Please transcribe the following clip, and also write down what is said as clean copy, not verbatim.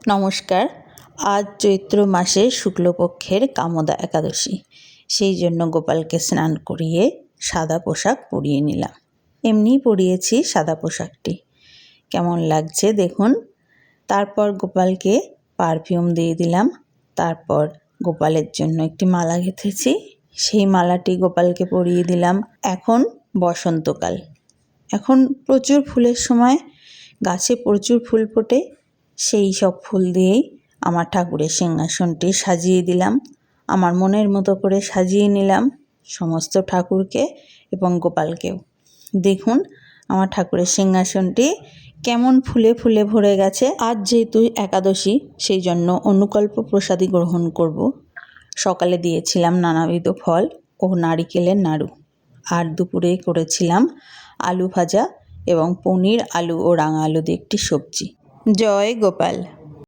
নমস্কার। আজ চৈত্র মাসের শুক্লপক্ষের কামোদা একাদশী। সেই জন্য গোপালকে স্নান করিয়ে সাদা পোশাক পরিয়ে নিলাম। এমনিই পরিয়েছি সাদা পোশাকটি। কেমন লাগছে দেখুন। তারপর গোপালকে পারফিউম দিয়ে দিলাম। তারপর গোপালের জন্য একটি মালা গেঁথেছি, সেই মালাটি গোপালকে পরিয়ে দিলাম। এখন বসন্তকাল, এখন প্রচুর ফুলের সময়, গাছে প্রচুর ফুল ফোটে। সেই সব ফুল দিয়েই আমার ঠাকুরের সিংহাসনটি সাজিয়ে দিলাম। আমার মনের মতো করে সাজিয়ে নিলাম সমস্ত ঠাকুরকে এবং গোপালকেও। দেখুন আমার ঠাকুরের সিংহাসনটি কেমন ফুলে ফুলে ভরে গেছে। আজ যেহেতু একাদশী, সেই জন্য অনুকল্প প্রসাদী গ্রহণ করব। সকালে দিয়েছিলাম নানাবিধ ফল ও নারিকেলের নাড়ু, আর দুপুরে করেছিলাম আলু ভাজা এবং পনির, আলু ও রাঙা আলু দিয়ে একটি সবজি। জয় গোপাল।